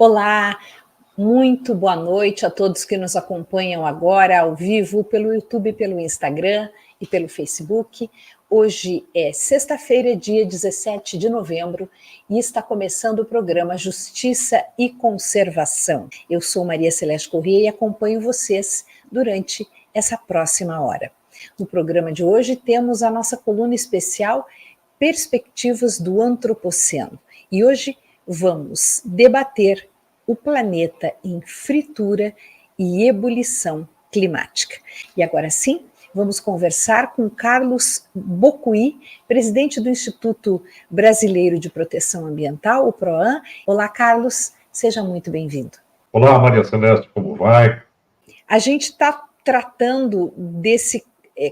Olá, muito boa noite a todos que nos acompanham agora ao vivo pelo YouTube, pelo Instagram e pelo Facebook. Hoje é sexta-feira, dia 17 de novembro, e está começando o programa Justiça e Conservação. Eu sou Maria Celeste Corrêa e acompanho vocês durante essa próxima hora. No programa de hoje temos a nossa coluna especial Perspectivas do Antropoceno. E hoje vamos debater o planeta em fritura e ebulição climática. E agora sim, vamos conversar com Carlos Bocuí, presidente do Instituto Brasileiro de Proteção Ambiental, o PROAM. Olá, Carlos, seja muito bem-vindo. Olá, Maria Celeste, como vai? A gente está tratando desse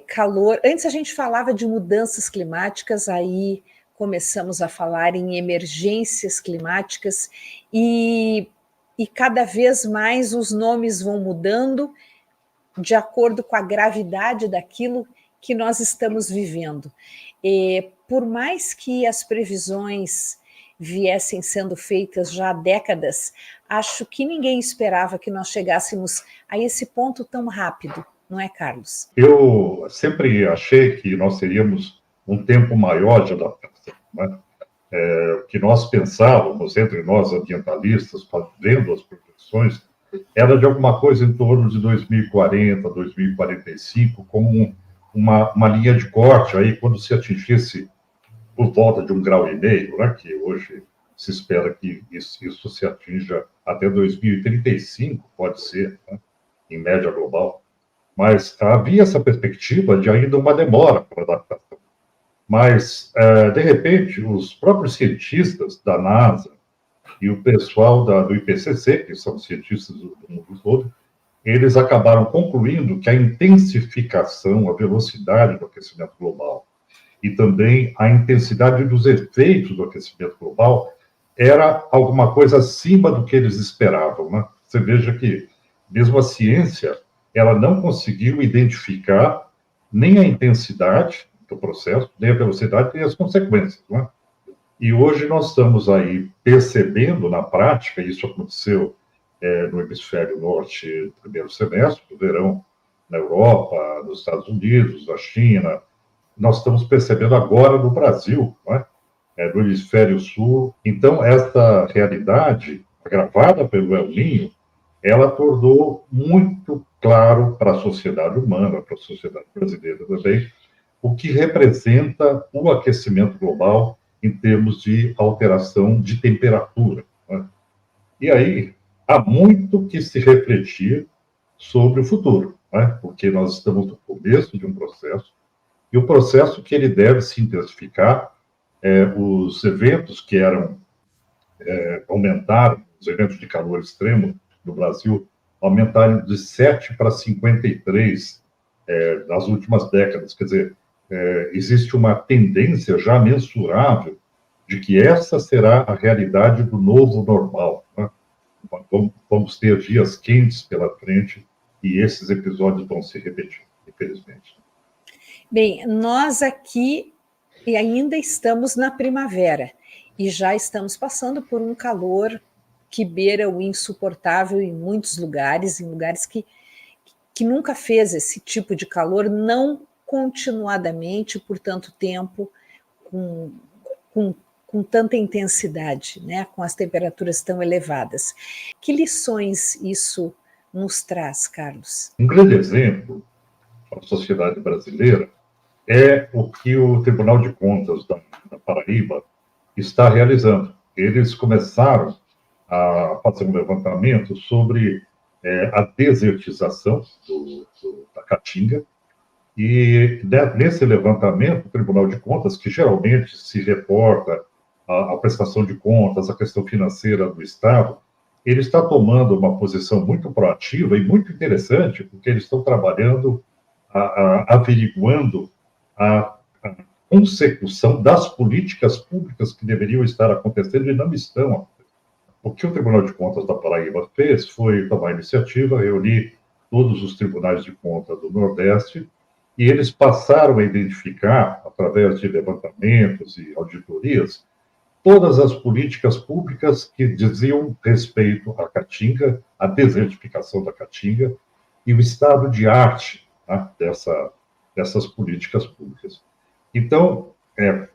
calor. Antes a gente falava de mudanças climáticas, aí começamos a falar em emergências climáticas e cada vez mais os nomes vão mudando de acordo com a gravidade daquilo que nós estamos vivendo. Por mais que as previsões viessem sendo feitas já há décadas, acho que ninguém esperava que nós chegássemos a esse ponto tão rápido, não é, Carlos? Eu sempre achei que nós teríamos um tempo maior de adaptação, né? O que nós pensávamos, entre nós ambientalistas, vendo as projeções, era de alguma coisa em torno de 2040, 2045, como uma linha de corte, aí quando se atingisse por volta de 1,5 graus, né, que hoje se espera que isso se atinja até 2035, pode ser, né, em média global. Mas havia essa perspectiva de ainda uma demora para adaptação. Mas, de repente, os próprios cientistas da NASA e o pessoal do IPCC, que são cientistas do mundo todo, eles acabaram concluindo que a intensificação, a velocidade do aquecimento global e também a intensidade dos efeitos do aquecimento global era alguma coisa acima do que eles esperavam, né? Você veja que, mesmo a ciência, ela não conseguiu identificar nem a intensidade do processo, nem a velocidade, nem as consequências, né? E hoje nós estamos aí percebendo na prática, isso aconteceu no hemisfério norte no primeiro semestre, no verão, na Europa, nos Estados Unidos, na China. Nós estamos percebendo agora no Brasil, né? No hemisfério sul. Então, essa realidade, agravada pelo El Niño, ela tornou muito claro para a sociedade humana, para a sociedade brasileira também, o que representa o aquecimento global em termos de alteração de temperatura, né? E aí, há muito que se refletir sobre o futuro, né? Porque nós estamos no começo de um processo, e o processo que ele deve se intensificar, os eventos que aumentaram, os eventos de calor extremo no Brasil, aumentaram de 7 para 53 nas últimas décadas. Quer dizer, existe uma tendência já mensurável de que essa será a realidade do novo normal, né? Vamos ter dias quentes pela frente e esses episódios vão se repetir, infelizmente. Bem, nós aqui ainda estamos na primavera e já estamos passando por um calor que beira o insuportável em muitos lugares, em lugares que nunca fez esse tipo de calor, não continuadamente por tanto tempo, com tanta intensidade, né, com as temperaturas tão elevadas. Que lições isso nos traz, Carlos? Um grande exemplo para a sociedade brasileira é o que o Tribunal de Contas da Paraíba está realizando. Eles começaram a fazer um levantamento sobre a desertização da Caatinga, e nesse levantamento, o Tribunal de Contas, que geralmente se reporta à prestação de contas, à questão financeira do Estado, ele está tomando uma posição muito proativa e muito interessante, porque eles estão trabalhando, averiguando a consecução das políticas públicas que deveriam estar acontecendo e não estão acontecendo. O que o Tribunal de Contas da Paraíba fez foi tomar a iniciativa, reunir todos os tribunais de contas do Nordeste, e eles passaram a identificar, através de levantamentos e auditorias, todas as políticas públicas que diziam respeito à Caatinga, à desertificação da Caatinga e o estado de arte, né, dessas políticas públicas. Então,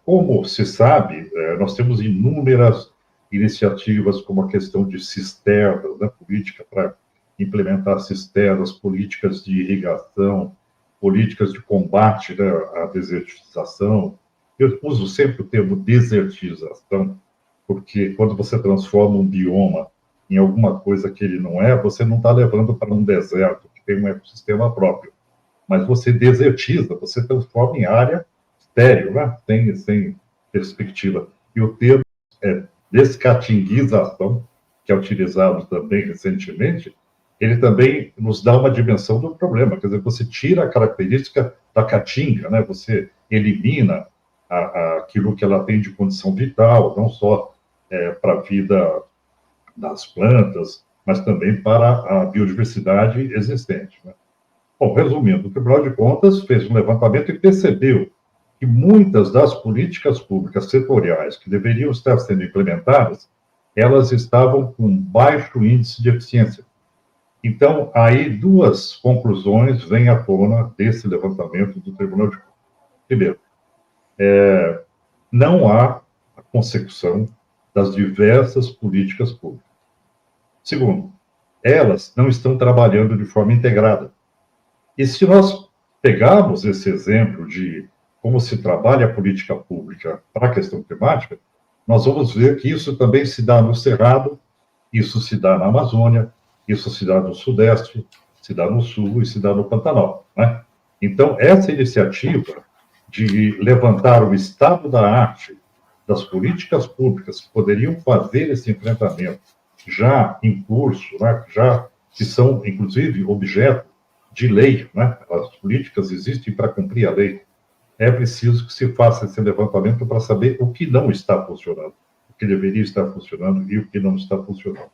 como se sabe, nós temos inúmeras iniciativas, como a questão de cisternas, né, política para implementar cisternas, políticas de irrigação, políticas de combate, né, à desertização. Eu uso sempre o termo desertização, porque quando você transforma um bioma em alguma coisa que ele não é, você não está levando para um deserto, que tem um ecossistema próprio, mas você desertiza, você transforma em área estéril, né? Sem perspectiva. E o termo descatinguização, que é utilizado também recentemente, ele também nos dá uma dimensão do problema, quer dizer, você tira a característica da caatinga, né? Você elimina aquilo que ela tem de condição vital, não só para a vida das plantas, mas também para a biodiversidade existente, né? Bom, resumindo, o Tribunal de Contas fez um levantamento e percebeu que muitas das políticas públicas setoriais que deveriam estar sendo implementadas, elas estavam com baixo índice de eficiência. Então, aí duas conclusões vêm à tona desse levantamento do Tribunal de Contas. Primeiro, não há a consecução das diversas políticas públicas. Segundo, elas não estão trabalhando de forma integrada. E se nós pegarmos esse exemplo de como se trabalha a política pública para a questão climática, nós vamos ver que isso também se dá no Cerrado, isso se dá na Amazônia, isso se dá no Sudeste, se dá no Sul e se dá no Pantanal, né? Então, essa iniciativa de levantar o estado da arte das políticas públicas que poderiam fazer esse enfrentamento já em curso, né? Já que são, inclusive, objeto de lei, né? As políticas existem para cumprir a lei. É preciso que se faça esse levantamento para saber o que não está funcionando, o que deveria estar funcionando e o que não está funcionando.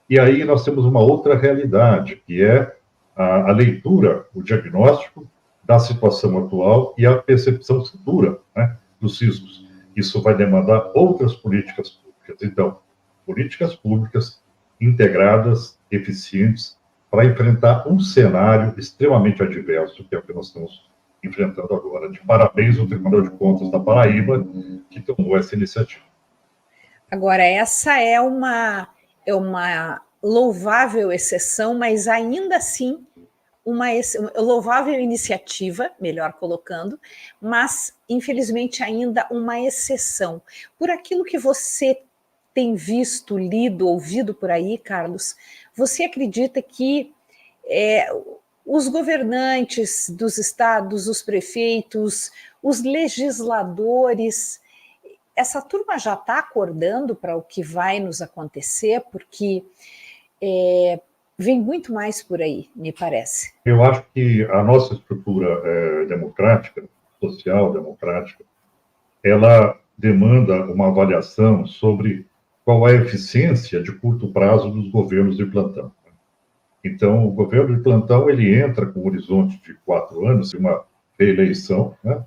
E aí nós temos uma outra realidade, que é a leitura, o diagnóstico da situação atual e a percepção futura, né, dos riscos. Isso vai demandar outras políticas públicas. Então, políticas públicas integradas, eficientes, para enfrentar um cenário extremamente adverso, que é o que nós estamos enfrentando agora. De parabéns ao Tribunal de Contas da Paraíba, que tomou essa iniciativa. Agora, essa é uma louvável exceção, mas ainda assim uma louvável iniciativa, melhor colocando, mas infelizmente ainda uma exceção. Por aquilo que você tem visto, lido, ouvido por aí, Carlos, você acredita que os governantes dos estados, os prefeitos, os legisladores, essa turma já está acordando para o que vai nos acontecer, porque vem muito mais por aí, me parece. Eu acho que a nossa estrutura democrática, social democrática, ela demanda uma avaliação sobre qual é a eficiência de curto prazo dos governos de plantão. Então, o governo de plantão, ele entra com um horizonte de 4 anos, uma reeleição, né?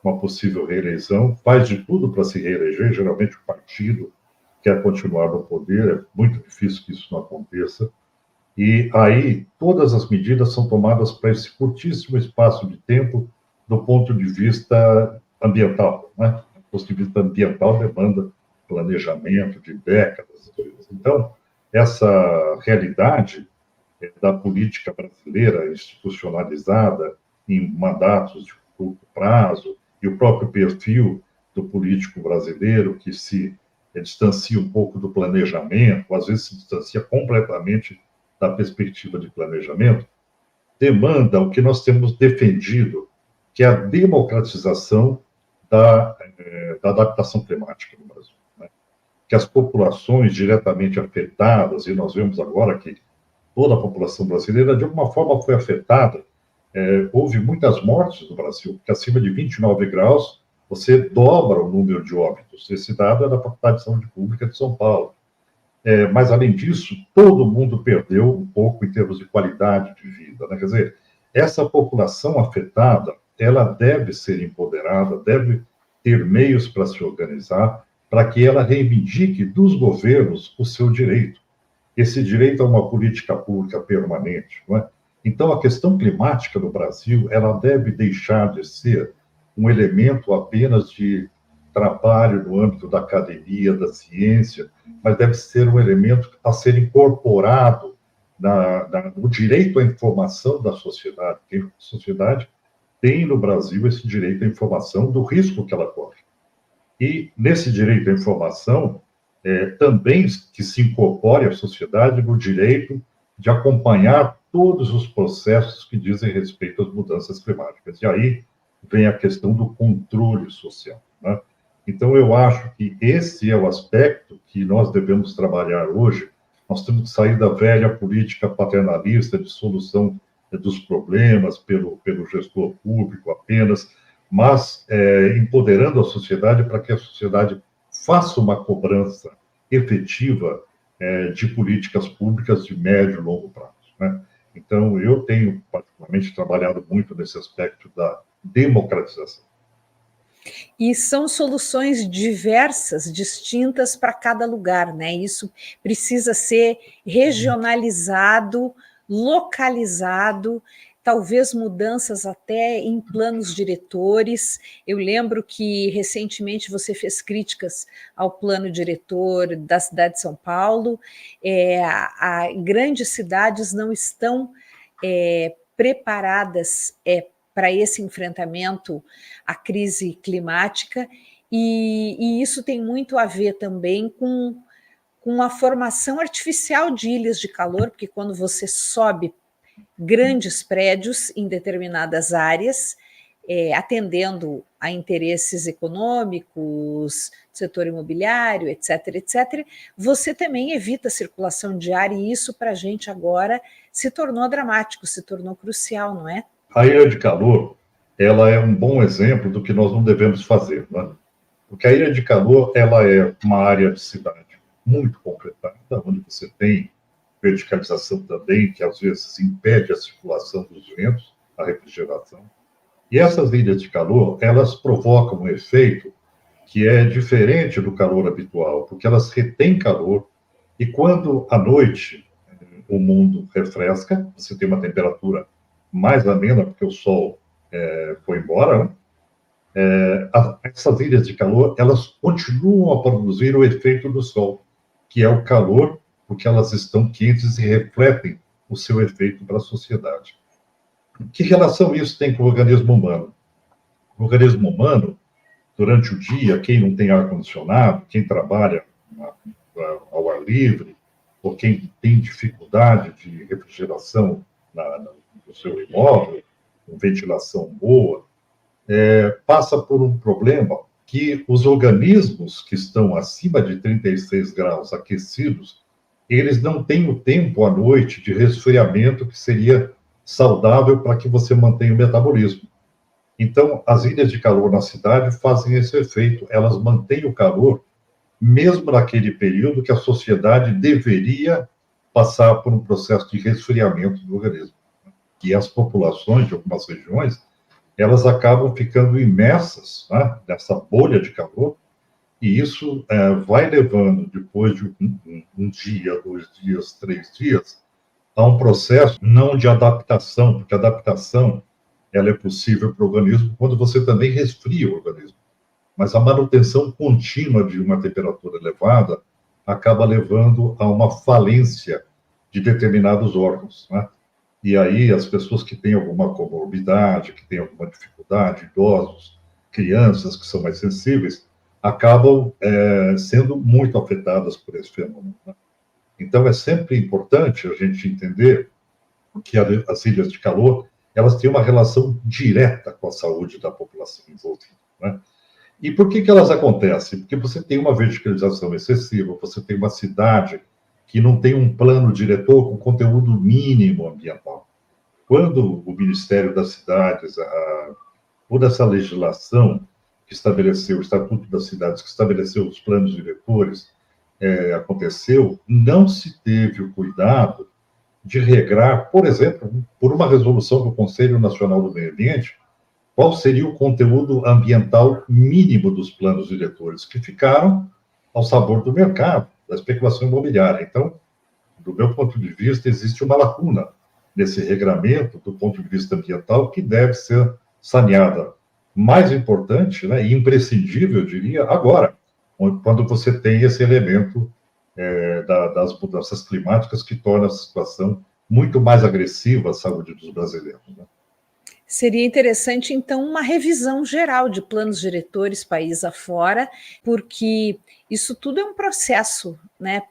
Uma possível reeleição, faz de tudo para se reeleger, geralmente o partido quer continuar no poder, é muito difícil que isso não aconteça, e aí todas as medidas são tomadas para esse curtíssimo espaço de tempo do ponto de vista ambiental, né? Do ponto de vista ambiental demanda planejamento de décadas. Então, essa realidade da política brasileira institucionalizada em mandatos de curto prazo, e o próprio perfil do político brasileiro que se distancia um pouco do planejamento, às vezes se distancia completamente da perspectiva de planejamento, demanda o que nós temos defendido, que é a democratização da adaptação climática no Brasil, né? Que as populações diretamente afetadas, e nós vemos agora que toda a população brasileira, de alguma forma, foi afetada. Houve muitas mortes no Brasil, porque acima de 29 graus, você dobra o número de óbitos. Esse dado é da Faculdade de Saúde Pública de São Paulo. Mas, além disso, todo mundo perdeu um pouco em termos de qualidade de vida, né? Quer dizer, essa população afetada, ela deve ser empoderada, deve ter meios para se organizar, para que ela reivindique dos governos o seu direito. Esse direito a uma política pública permanente, não é? Então, a questão climática no Brasil, ela deve deixar de ser um elemento apenas de trabalho no âmbito da academia, da ciência, mas deve ser um elemento a ser incorporado no direito à informação da sociedade. A sociedade tem no Brasil esse direito à informação do risco que ela corre. E nesse direito à informação, também que se incorpore à sociedade no direito de acompanhar todos os processos que dizem respeito às mudanças climáticas. E aí vem a questão do controle social, né? Então, eu acho que esse é o aspecto que nós devemos trabalhar hoje. Nós temos que sair da velha política paternalista de solução dos problemas pelo gestor público apenas, mas empoderando a sociedade para que a sociedade faça uma cobrança efetiva de políticas públicas de médio e longo prazo, né? Então, eu tenho, particularmente, trabalhado muito nesse aspecto da democratização. E são soluções diversas, distintas para cada lugar, né? Isso precisa ser regionalizado, localizado, talvez mudanças até em planos diretores. Eu lembro que recentemente você fez críticas ao plano diretor da cidade de São Paulo. Grandes cidades não estão preparadas para esse enfrentamento à crise climática, e isso tem muito a ver também com a formação artificial de ilhas de calor, porque quando você sobe grandes prédios em determinadas áreas, atendendo a interesses econômicos, setor imobiliário, etc., etc., você também evita a circulação de ar, e isso para a gente agora se tornou dramático, se tornou crucial, não é? A ilha de calor, ela é um bom exemplo do que nós não devemos fazer, né? Porque a ilha de calor, ela é uma área de cidade muito concretada, onde você tem verticalização também, que às vezes impede a circulação dos ventos, a refrigeração. E essas ilhas de calor, elas provocam um efeito que é diferente do calor habitual, porque elas retêm calor, e quando à noite o mundo refresca, você tem uma temperatura mais amena, porque o sol foi embora, né? Essas ilhas de calor, elas continuam a produzir o efeito do sol, que é o calor, porque elas estão quentes e refletem o seu efeito para a sociedade. Que relação isso tem com o organismo humano? O organismo humano, durante o dia, quem não tem ar-condicionado, quem trabalha ao ar livre, ou quem tem dificuldade de refrigeração no seu imóvel, com ventilação boa, passa por um problema que os organismos que estão acima de 36 graus aquecidos, eles não têm o tempo à noite de resfriamento que seria saudável para que você mantenha o metabolismo. Então, as ilhas de calor na cidade fazem esse efeito, elas mantêm o calor mesmo naquele período que a sociedade deveria passar por um processo de resfriamento do organismo. E as populações de algumas regiões, elas acabam ficando imersas, né, nessa bolha de calor, e isso vai levando, depois de um dia, 2 dias, 3 dias, a um processo não de adaptação, porque a adaptação ela é possível para o organismo quando você também resfria o organismo. Mas a manutenção contínua de uma temperatura elevada acaba levando a uma falência de determinados órgãos, né? E aí as pessoas que têm alguma comorbidade, que têm alguma dificuldade, idosos, crianças que são mais sensíveis, acabam sendo muito afetadas por esse fenômeno, né? Então, é sempre importante a gente entender que as ilhas de calor, elas têm uma relação direta com a saúde da população envolvida, né? E por que elas acontecem? Porque você tem uma verticalização excessiva, você tem uma cidade que não tem um plano diretor com conteúdo mínimo ambiental. Quando o Ministério das Cidades, toda essa legislação que estabeleceu, o Estatuto das Cidades, que estabeleceu os planos diretores, aconteceu, não se teve o cuidado de regrar, por exemplo, por uma resolução do Conselho Nacional do Meio Ambiente, qual seria o conteúdo ambiental mínimo dos planos diretores, que ficaram ao sabor do mercado, da especulação imobiliária. Então, do meu ponto de vista, existe uma lacuna nesse regramento, do ponto de vista ambiental, que deve ser saneada. Mais importante, né, e imprescindível, eu diria, agora, quando você tem esse elemento das mudanças climáticas que torna a situação muito mais agressiva à saúde dos brasileiros. Né? Seria interessante, então, uma revisão geral de planos diretores país afora, porque isso tudo é um processo, né?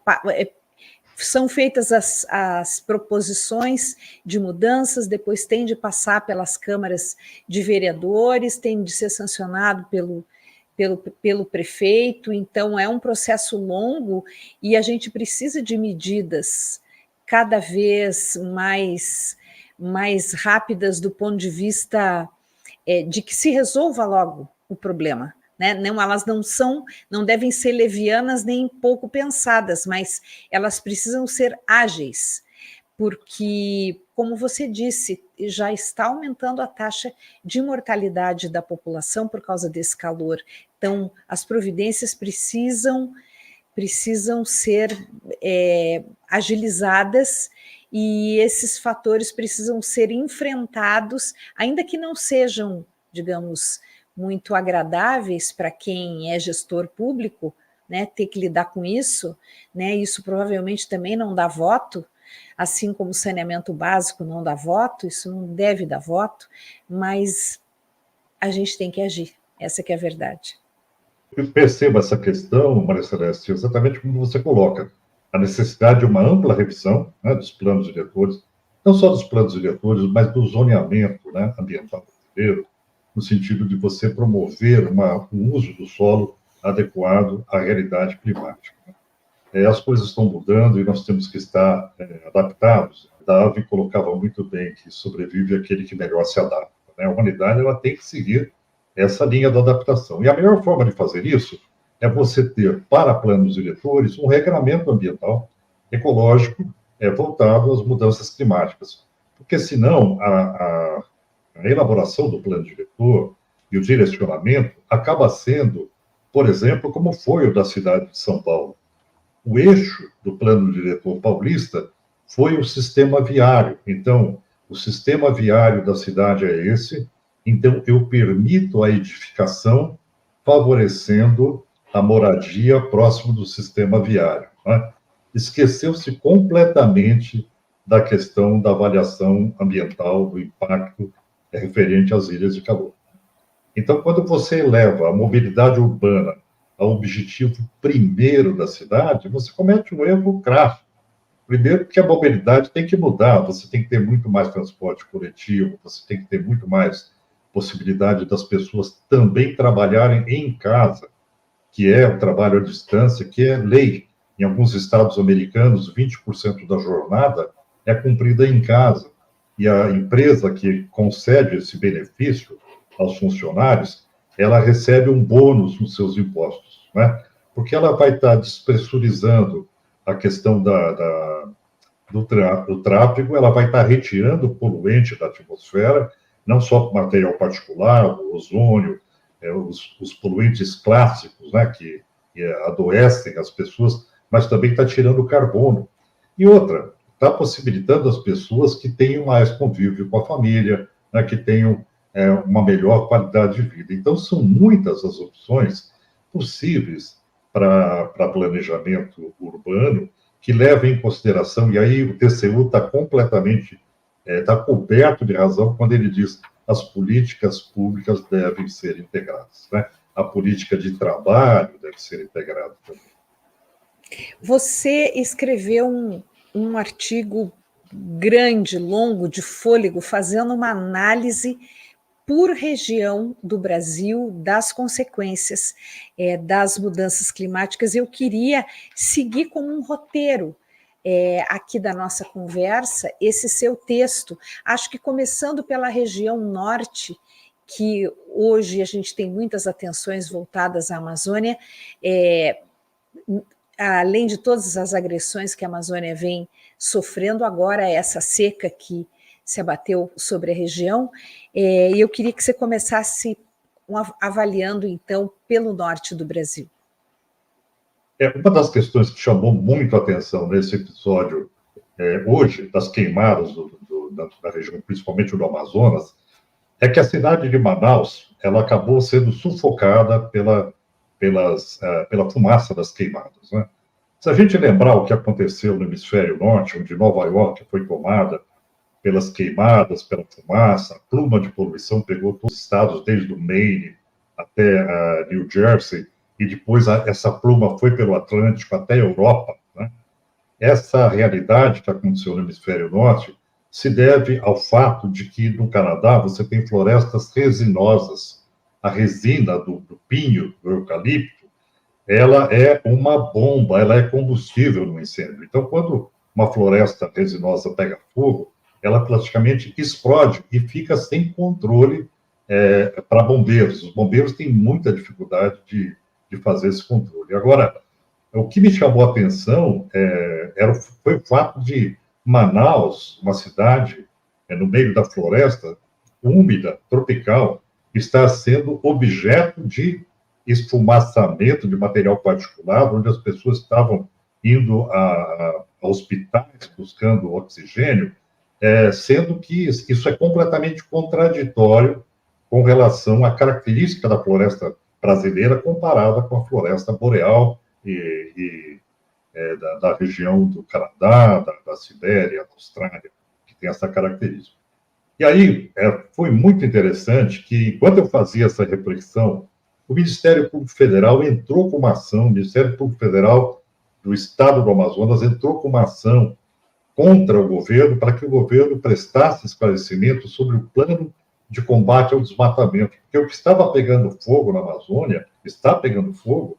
São feitas as proposições de mudanças, depois tem de passar pelas câmaras de vereadores, tem de ser sancionado pelo prefeito, então é um processo longo e a gente precisa de medidas cada vez mais rápidas do ponto de vista de que se resolva logo o problema. Né? Não, elas não devem ser levianas nem pouco pensadas, mas elas precisam ser ágeis, porque, como você disse, já está aumentando a taxa de mortalidade da população por causa desse calor. Então, as providências precisam ser agilizadas e esses fatores precisam ser enfrentados, ainda que não sejam, digamos, muito agradáveis para quem é gestor público, né, ter que lidar com isso, né, isso provavelmente também não dá voto, assim como o saneamento básico não dá voto, isso não deve dar voto, mas a gente tem que agir, essa que é a verdade. Eu percebo essa questão, Maria Celeste, exatamente como você coloca, a necessidade de uma ampla revisão, né, dos planos diretores, não só dos planos diretores, mas do zoneamento, né, ambiental brasileiro, no sentido de você promover um uso do solo adequado à realidade climática. As coisas estão mudando e nós temos que estar adaptados. Darwin colocava muito bem que sobrevive aquele que melhor se adapta. Né? A humanidade ela tem que seguir essa linha da adaptação. E a melhor forma de fazer isso é você ter, para planos diretores, um regramento ambiental ecológico voltado às mudanças climáticas. Porque, senão, a elaboração do plano diretor e o direcionamento acaba sendo, por exemplo, como foi o da cidade de São Paulo. O eixo do plano diretor paulista foi o sistema viário. Então, o sistema viário da cidade é esse, então eu permito a edificação favorecendo a moradia próximo do sistema viário. Né? Esqueceu-se completamente da questão da avaliação ambiental, do impacto referente às ilhas de calor. Então, quando você eleva a mobilidade urbana ao objetivo primeiro da cidade, você comete um erro crasso. Primeiro, que a mobilidade tem que mudar, você tem que ter muito mais transporte coletivo, você tem que ter muito mais possibilidade das pessoas também trabalharem em casa, que é o trabalho à distância, que é lei. Em alguns estados americanos, 20% da jornada é cumprida em casa. E a empresa que concede esse benefício aos funcionários, ela recebe um bônus nos seus impostos, né? Porque ela vai estar despressurizando a questão do tráfego, ela vai estar retirando o poluente da atmosfera, não só material particular, o ozônio, os poluentes clássicos, né, que adoecem as pessoas, mas também está tirando o carbono. E outra, está possibilitando as pessoas que tenham mais convívio com a família, né, que tenham uma melhor qualidade de vida. Então, são muitas as opções possíveis para planejamento urbano que leva em consideração, e aí o TCU está completamente, está coberto de razão quando ele diz as políticas públicas devem ser integradas. Né? A política de trabalho deve ser integrada também. Você escreveu um artigo grande, longo, de fôlego, fazendo uma análise por região do Brasil das consequências das mudanças climáticas. Eu queria seguir como um roteiro aqui da nossa conversa esse seu texto. Acho que começando pela região norte, que hoje a gente tem muitas atenções voltadas à Amazônia, além de todas as agressões que a Amazônia vem sofrendo, agora essa seca que se abateu sobre a região, e eu queria que você começasse avaliando, então, pelo norte do Brasil. Uma das questões que chamou muito a atenção nesse episódio hoje, das queimadas da região, principalmente do Amazonas, é que a cidade de Manaus ela acabou sendo sufocada pela fumaça das queimadas. Né? Se a gente lembrar o que aconteceu no hemisfério norte, onde Nova York foi tomada pelas queimadas, pela fumaça, a pluma de poluição pegou todos os estados, desde o Maine até New Jersey, e depois essa pluma foi pelo Atlântico até a Europa. Né? Essa realidade que aconteceu no hemisfério norte se deve ao fato de que no Canadá você tem florestas resinosas. A resina do pinho, do eucalipto, ela é uma bomba, ela é combustível no incêndio. Então, quando uma floresta resinosa pega fogo, ela praticamente explode e fica sem controle para bombeiros. Os bombeiros têm muita dificuldade de fazer esse controle. Agora, o que me chamou a atenção foi o fato de Manaus, uma cidade no meio da floresta, úmida, tropical, estar sendo objeto de esfumaçamento de material particulado, onde as pessoas estavam indo a hospitais buscando oxigênio, sendo que isso é completamente contraditório com relação à característica da floresta brasileira comparada com a floresta boreal da região do Canadá, da Sibéria, da Austrália, que tem essa característica. E aí foi muito interessante que, enquanto eu fazia essa reflexão, o Ministério Público Federal entrou com uma ação, o Ministério Público Federal do Estado do Amazonas entrou com uma ação contra o governo para que o governo prestasse esclarecimento sobre o plano de combate ao desmatamento. Porque o que estava pegando fogo na Amazônia, está pegando fogo,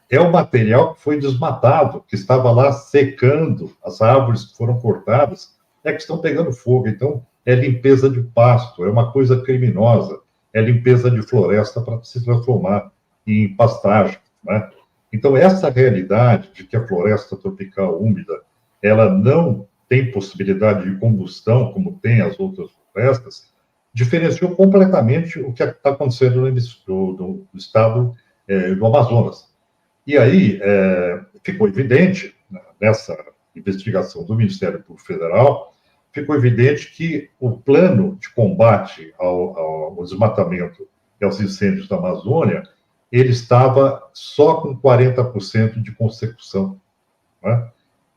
é o material que foi desmatado, que estava lá secando, as árvores que foram cortadas, que estão pegando fogo. Então, é limpeza de pasto, é uma coisa criminosa, é limpeza de floresta para se transformar em pastagem. Né? Então, essa realidade de que a floresta tropical úmida, ela não tem possibilidade de combustão, como tem as outras florestas, diferenciou completamente o que está acontecendo no estado do Amazonas. E aí ficou evidente, nessa investigação do Ministério Público Federal, ficou evidente que o plano de combate ao desmatamento e aos incêndios da Amazônia, ele estava só com 40% de consecução, né?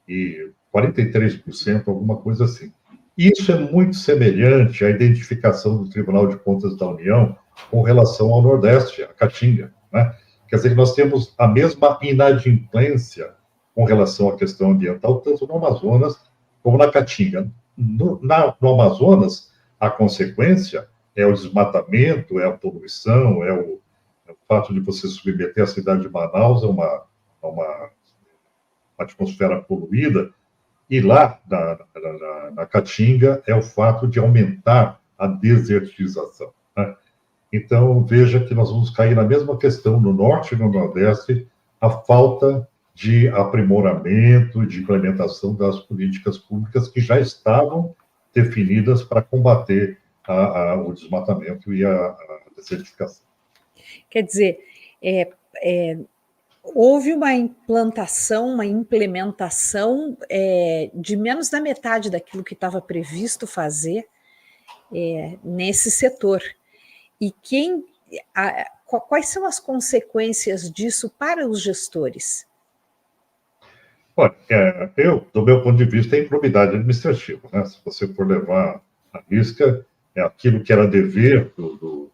E 43%, alguma coisa assim. Isso é muito semelhante à identificação do Tribunal de Contas da União com relação ao Nordeste, a Caatinga, né? Quer dizer que nós temos a mesma inadimplência com relação à questão ambiental, tanto no Amazonas como na Caatinga. No Amazonas, a consequência é o desmatamento, é a poluição, é o fato de você submeter a cidade de Manaus a uma atmosfera poluída, e lá, na Caatinga, é o fato de aumentar a desertização. Né? Então, veja que nós vamos cair na mesma questão no Norte e no Nordeste, a falta de aprimoramento, de implementação das políticas públicas que já estavam definidas para combater o desmatamento e a desertificação. Quer dizer, houve uma implementação de menos da metade daquilo que estava previsto fazer nesse setor. E quais são as consequências disso para os gestores? Olha, do meu ponto de vista, é improbidade administrativa. Né? Se você for levar a risca, aquilo que era dever do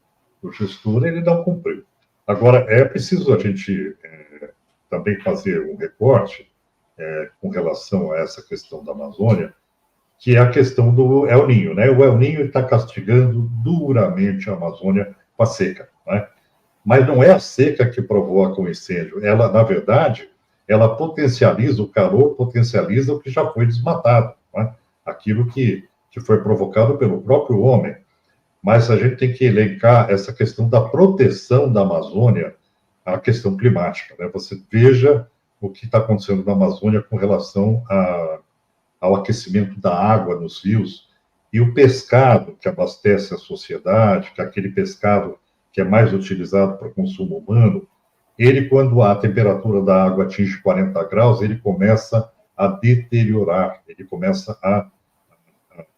gestor, ele não cumpriu. Agora, é preciso a gente também fazer um recorte com relação a essa questão da Amazônia, que é a questão do El Niño. Né? O El Niño está castigando duramente a Amazônia com a seca. Né? Mas não é a seca que provoca o incêndio. Ela, na verdade, ela potencializa, o calor potencializa o que já foi desmatado. Né? Aquilo que foi provocado pelo próprio homem. Mas a gente tem que elencar essa questão da proteção da Amazônia à questão climática. Né? Você veja o que está acontecendo na Amazônia com relação ao aquecimento da água nos rios e o pescado que abastece a sociedade, que é aquele pescado que é mais utilizado para consumo humano, ele, quando a temperatura da água atinge 40 graus, ele começa a deteriorar, ele começa a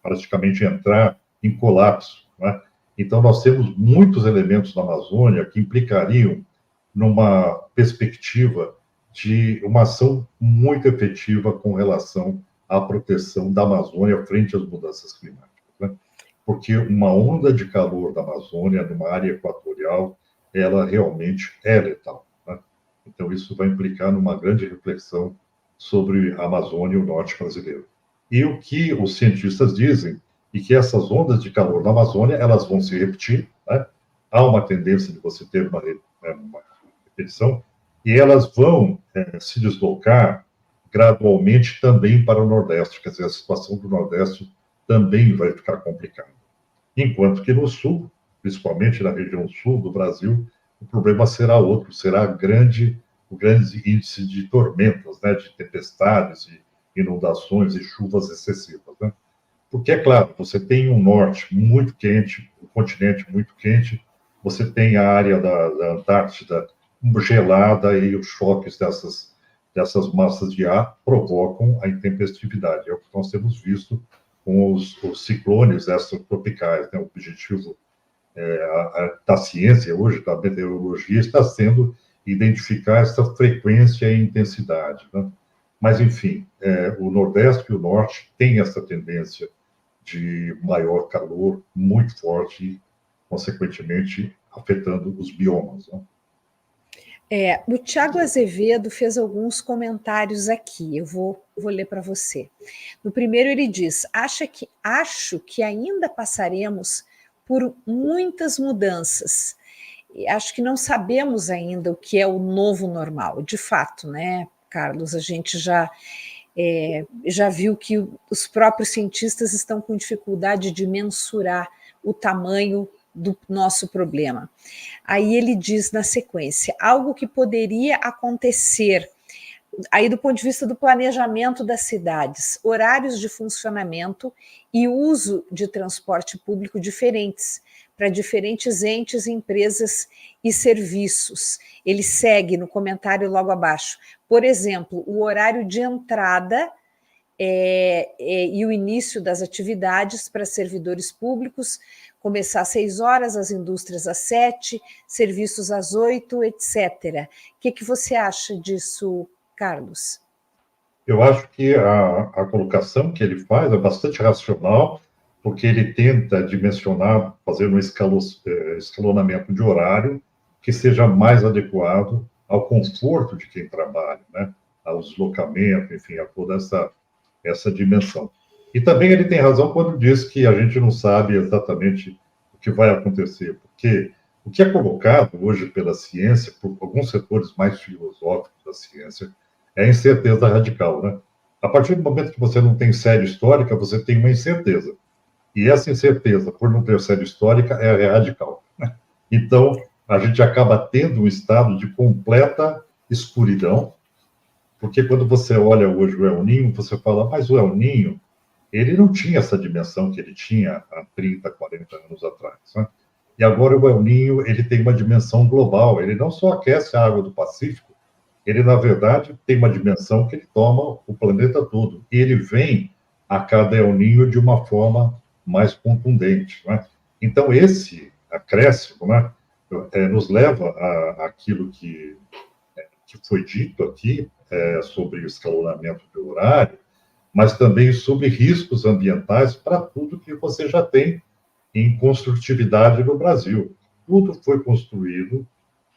praticamente entrar em colapso, né? Então, nós temos muitos elementos na Amazônia que implicariam numa perspectiva de uma ação muito efetiva com relação à proteção da Amazônia frente às mudanças climáticas, né? Porque uma onda de calor da Amazônia, numa área equatorial, ela realmente é letal, né? Então, isso vai implicar numa grande reflexão sobre a Amazônia e o norte brasileiro. E o que os cientistas dizem é que essas ondas de calor na Amazônia, elas vão se repetir, né? Há uma tendência de você ter uma repetição, e elas vão se deslocar gradualmente também para o Nordeste, quer dizer, a situação do Nordeste também vai ficar complicada. Enquanto que no Sul, principalmente na região sul do Brasil, o problema será outro, será o grande índice de tormentas, né, de tempestades, de inundações e chuvas excessivas, né? Porque, é claro, você tem um norte muito quente, um continente muito quente, você tem a área da Antártida gelada e os choques dessas massas de ar provocam a intempestividade. É o que nós temos visto com os ciclones extratropicais, né? O objetivo da ciência hoje, da meteorologia, está sendo identificar essa frequência e intensidade, né? Mas, enfim, o Nordeste e o Norte têm essa tendência de maior calor muito forte e, consequentemente, afetando os biomas, né? O Tiago Azevedo fez alguns comentários aqui, eu vou ler para você. No primeiro ele diz, acho que ainda passaremos por muitas mudanças. Acho que não sabemos ainda o que é o novo normal. De fato, né, Carlos, a gente já viu que os próprios cientistas estão com dificuldade de mensurar o tamanho do nosso problema. Aí ele diz na sequência, algo que poderia acontecer, aí do ponto de vista do planejamento das cidades, horários de funcionamento e uso de transporte público diferentes, para diferentes entes, empresas e serviços. Ele segue no comentário logo abaixo. Por exemplo, o horário de entrada e o início das atividades para servidores públicos, começar às 6 horas, as indústrias às 7, serviços às 8, etc. O que você acha disso, Carlos? Eu acho que a colocação que ele faz é bastante racional, porque ele tenta dimensionar, fazer um escalonamento de horário que seja mais adequado ao conforto de quem trabalha, né? Ao deslocamento, enfim, a toda essa dimensão. E também ele tem razão quando diz que a gente não sabe exatamente o que vai acontecer, porque o que é colocado hoje pela ciência, por alguns setores mais filosóficos da ciência, é a incerteza radical, né? A partir do momento que você não tem série histórica, você tem uma incerteza. E essa incerteza, por não ter série histórica, é radical, né? Então, a gente acaba tendo um estado de completa escuridão, porque quando você olha hoje o El Niño, você fala, mas o El Niño, ele não tinha essa dimensão que ele tinha há 30, 40 anos atrás, né? E agora o El Niño, ele tem uma dimensão global, ele não só aquece a água do Pacífico, ele, na verdade, tem uma dimensão que ele toma o planeta todo. E ele vem a cada El Niño de uma forma mais contundente, né? Então, esse acréscimo, né, nos leva àquilo que foi dito aqui, sobre o escalonamento do horário, mas também sobre riscos ambientais para tudo que você já tem em construtividade no Brasil. Tudo foi construído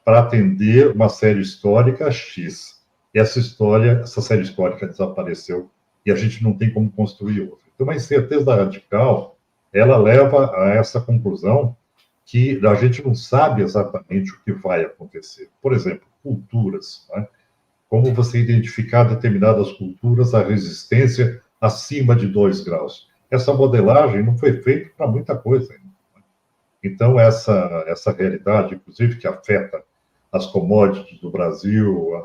para atender uma série histórica X. E essa série histórica desapareceu e a gente não tem como construir outra. Então, uma incerteza radical, ela leva a essa conclusão que a gente não sabe exatamente o que vai acontecer. Por exemplo, culturas, né? Como você identificar determinadas culturas, a resistência acima de 2 graus. Essa modelagem não foi feita para muita coisa ainda. Então, essa realidade, inclusive, que afeta as commodities do Brasil,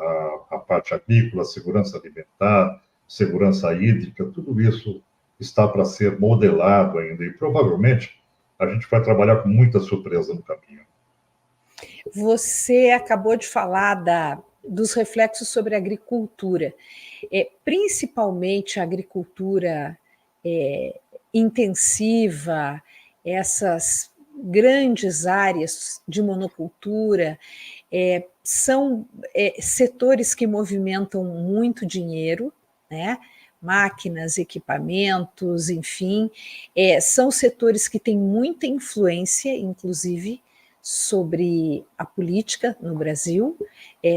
a parte agrícola, a segurança alimentar, segurança hídrica, tudo isso está para ser modelado ainda. E, provavelmente, a gente vai trabalhar com muita surpresa no caminho. Você acabou de falar dos reflexos sobre a agricultura, principalmente a agricultura intensiva, essas grandes áreas de monocultura, são setores que movimentam muito dinheiro, né? Máquinas, equipamentos, enfim, são setores que têm muita influência, inclusive, sobre a política no Brasil,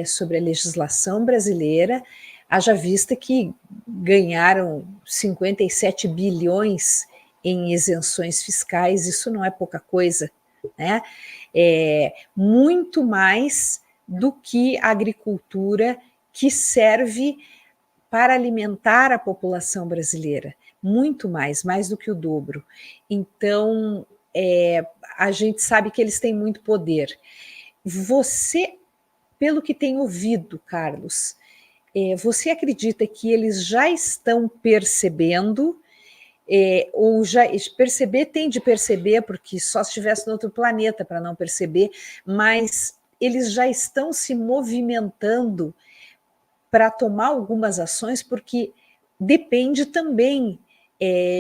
sobre a legislação brasileira, haja vista que ganharam 57 bilhões em isenções fiscais, isso não é pouca coisa, né? Muito mais do que a agricultura que serve para alimentar a população brasileira, muito mais do que o dobro. Então, a gente sabe que eles têm muito poder. Você, pelo que tem ouvido, Carlos, você acredita que eles já estão percebendo, ou já perceber, tem de perceber, porque só se estivesse no outro planeta para não perceber, mas eles já estão se movimentando para tomar algumas ações, porque depende também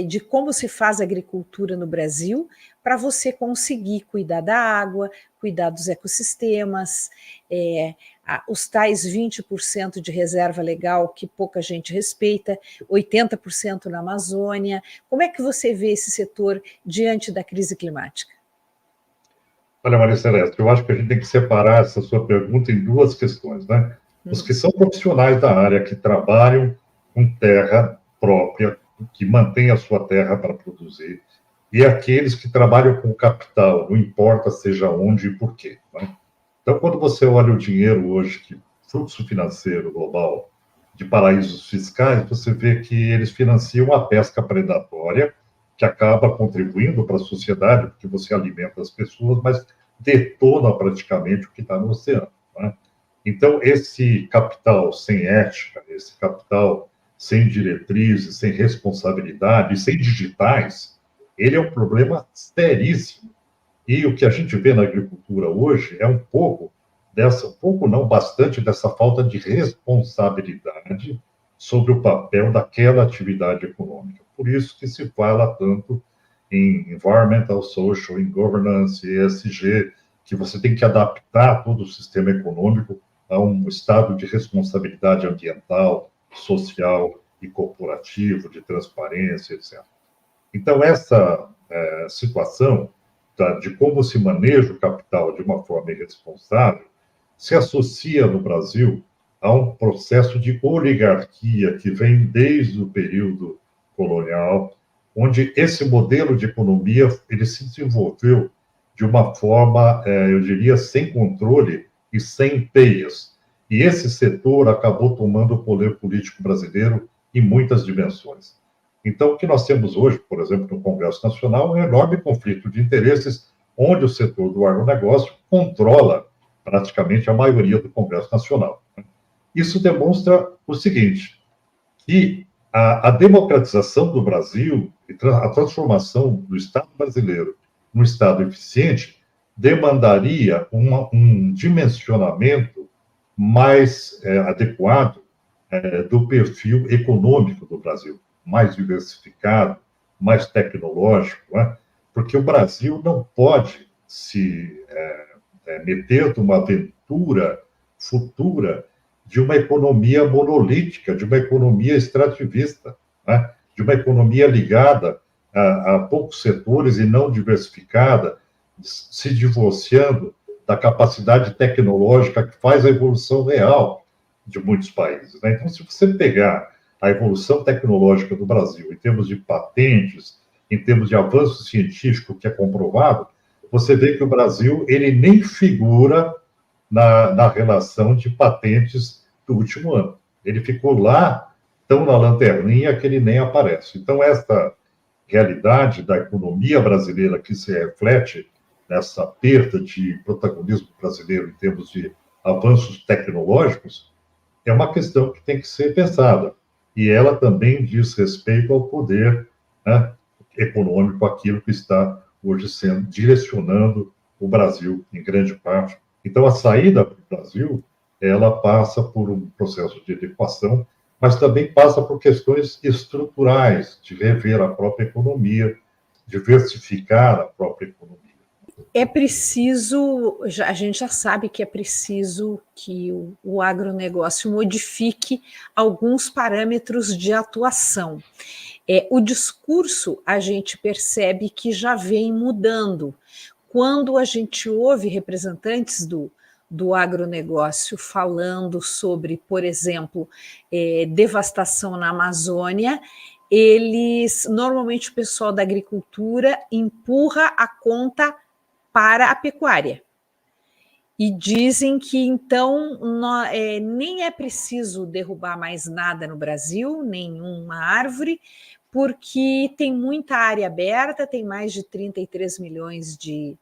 de como se faz a agricultura no Brasil, para você conseguir cuidar da água, cuidar dos ecossistemas, os tais 20% de reserva legal que pouca gente respeita, 80% na Amazônia. Como é que você vê esse setor diante da crise climática? Olha, Maria Celeste, eu acho que a gente tem que separar essa sua pergunta em duas questões, né? Os que são profissionais da área, que trabalham com terra própria, que mantêm a sua terra para produzir, e aqueles que trabalham com capital, não importa seja onde e por quê, né? Então, quando você olha o dinheiro hoje, que fluxo financeiro global de paraísos fiscais, você vê que eles financiam a pesca predatória, que acaba contribuindo para a sociedade, porque você alimenta as pessoas, mas detona praticamente o que está no oceano, né? Então, esse capital sem ética, esse capital sem diretrizes, sem responsabilidade, sem digitais, ele é um problema seríssimo. E o que a gente vê na agricultura hoje é um pouco não, bastante dessa falta de responsabilidade sobre o papel daquela atividade econômica. Por isso que se fala tanto em environmental, social, em governance, ESG, que você tem que adaptar todo o sistema econômico a um estado de responsabilidade ambiental, social e corporativo, de transparência, etc. Então, essa situação de como se maneja o capital de uma forma irresponsável se associa no Brasil a um processo de oligarquia que vem desde o período colonial, onde esse modelo de economia ele se desenvolveu de uma forma, eu diria, sem controle e sem teias. E esse setor acabou tomando o poder político brasileiro em muitas dimensões. Então, o que nós temos hoje, por exemplo, no Congresso Nacional, é um enorme conflito de interesses, onde o setor do agronegócio controla praticamente a maioria do Congresso Nacional. Isso demonstra o seguinte, que a democratização do Brasil, a transformação do Estado brasileiro num Estado eficiente, demandaria um dimensionamento mais adequado do perfil econômico do Brasil, mais diversificado, mais tecnológico, né? Porque o Brasil não pode se meter numa aventura futura de uma economia monolítica, de uma economia extrativista, né? De uma economia ligada a poucos setores e não diversificada, se divorciando da capacidade tecnológica que faz a evolução real de muitos países, né? Então, se você pegar a evolução tecnológica do Brasil em termos de patentes, em termos de avanço científico que é comprovado, você vê que o Brasil ele nem figura na relação de patentes do último ano. Ele ficou lá, tão na lanterninha, que ele nem aparece. Então, esta realidade da economia brasileira que se reflete nessa perda de protagonismo brasileiro em termos de avanços tecnológicos é uma questão que tem que ser pensada. E ela também diz respeito ao poder, né, econômico, aquilo que está hoje direcionando o Brasil, em grande parte, Então, a saída para o Brasil, ela passa por um processo de adequação, mas também passa por questões estruturais, de rever a própria economia, diversificar a própria economia. É preciso, a gente já sabe que é preciso que o agronegócio modifique alguns parâmetros de atuação. O discurso, a gente percebe que já vem mudando. Quando a gente ouve representantes do agronegócio falando sobre, por exemplo, devastação na Amazônia, normalmente o pessoal da agricultura empurra a conta para a pecuária. E dizem que, então, nem é preciso derrubar mais nada no Brasil, nenhuma árvore, porque tem muita área aberta, tem mais de 33 milhões de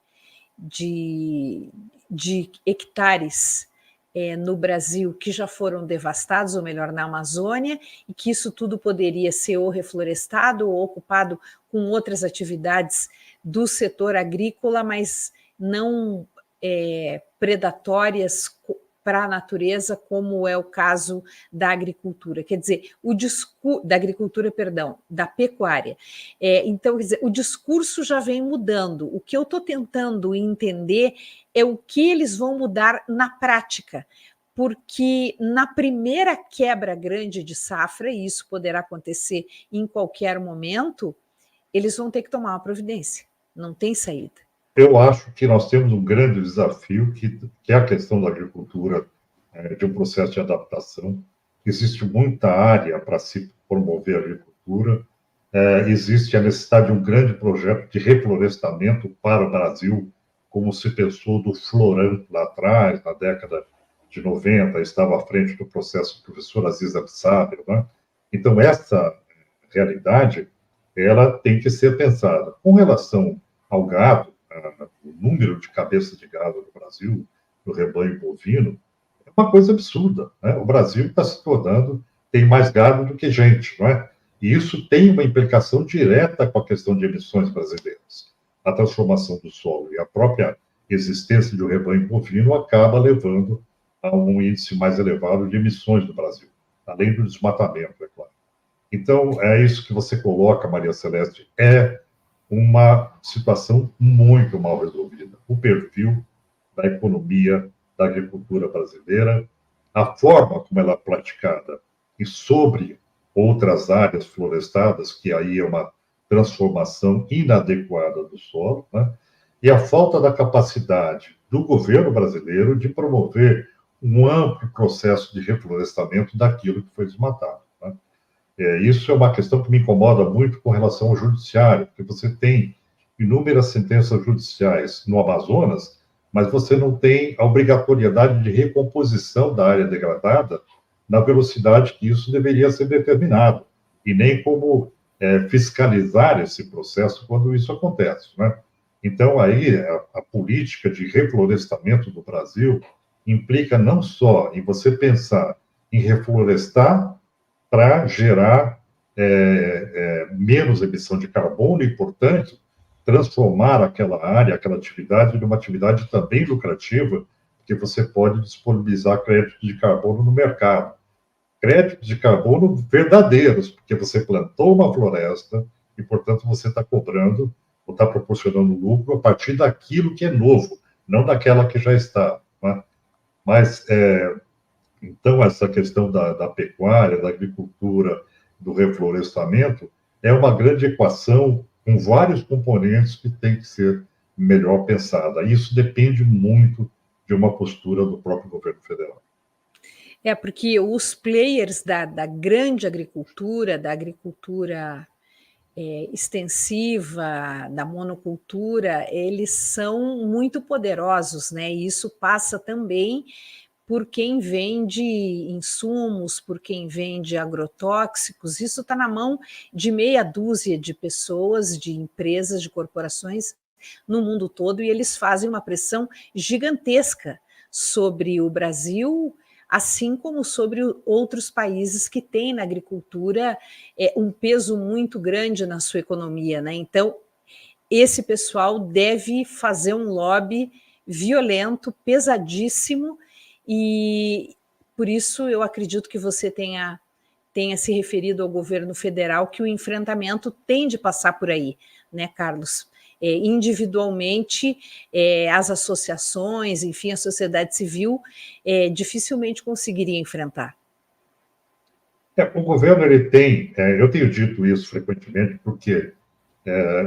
hectares no Brasil que já foram devastados, ou melhor, na Amazônia, e que isso tudo poderia ser ou reflorestado ou ocupado com outras atividades do setor agrícola, mas não predatórias para a natureza, como é o caso da agricultura. Quer dizer, da agricultura, perdão, da pecuária. Então, quer dizer, o discurso já vem mudando. O que eu estou tentando entender é o que eles vão mudar na prática, porque na primeira quebra grande de safra, e isso poderá acontecer em qualquer momento, eles vão ter que tomar uma providência. Não tem saída. Eu acho que nós temos um grande desafio, que é a questão da agricultura, de um processo de adaptação. Existe muita área para se promover a agricultura, existe a necessidade de um grande projeto de reflorestamento para o Brasil, como se pensou do Floran lá atrás, na década de 90, estava à frente do processo do professor Aziz Absaber, né? Então, essa realidade, ela tem que ser pensada. Com relação ao gado, o número de cabeças de gado no Brasil, no rebanho bovino, é uma coisa absurda, né? O Brasil está se tornando, tem mais gado do que gente, não é? E isso tem uma implicação direta com a questão de emissões brasileiras. A transformação do solo e a própria existência de um rebanho bovino acaba levando a um índice mais elevado de emissões no Brasil, além do desmatamento, é claro. Então, é isso que você coloca, Maria Celeste, é uma situação muito mal resolvida. O perfil da economia da agricultura brasileira, a forma como ela é praticada e sobre outras áreas florestadas, que aí é uma transformação inadequada do solo, né? E a falta da capacidade do governo brasileiro de promover um amplo processo de reflorestamento daquilo que foi desmatado. Né? Isso é uma questão que me incomoda muito com relação ao judiciário, porque você tem inúmeras sentenças judiciais no Amazonas, mas você não tem a obrigatoriedade de recomposição da área degradada na velocidade que isso deveria ser determinado, e nem como fiscalizar esse processo quando isso acontece, né? Então, aí, a política de reflorestamento do Brasil implica não só em você pensar em reflorestar para gerar menos emissão de carbono e, portanto, transformar aquela área, aquela atividade, numa atividade também lucrativa, porque você pode disponibilizar créditos de carbono no mercado. Créditos de carbono verdadeiros, porque você plantou uma floresta e, portanto, você está cobrando ou está proporcionando lucro a partir daquilo que é novo, não daquela que já está. Né? Mas, então, essa questão da pecuária, da agricultura, do reflorestamento, é uma grande equação com vários componentes que tem que ser melhor pensada. Isso depende muito de uma postura do próprio governo federal. Porque os players da grande agricultura, da agricultura extensiva, da monocultura, eles são muito poderosos, né? E isso passa também por quem vende insumos, por quem vende agrotóxicos. Isso está na mão de meia dúzia de pessoas, de empresas, de corporações no mundo todo, e eles fazem uma pressão gigantesca sobre o Brasil, assim como sobre outros países que têm na agricultura um peso muito grande na sua economia, né? Então, esse pessoal deve fazer um lobby violento, pesadíssimo, e por isso eu acredito que você tenha se referido ao governo federal, que o enfrentamento tem de passar por aí, né, Carlos? Individualmente, as associações, enfim, a sociedade civil dificilmente conseguiria enfrentar. O governo, ele tem, eu tenho dito isso frequentemente, porque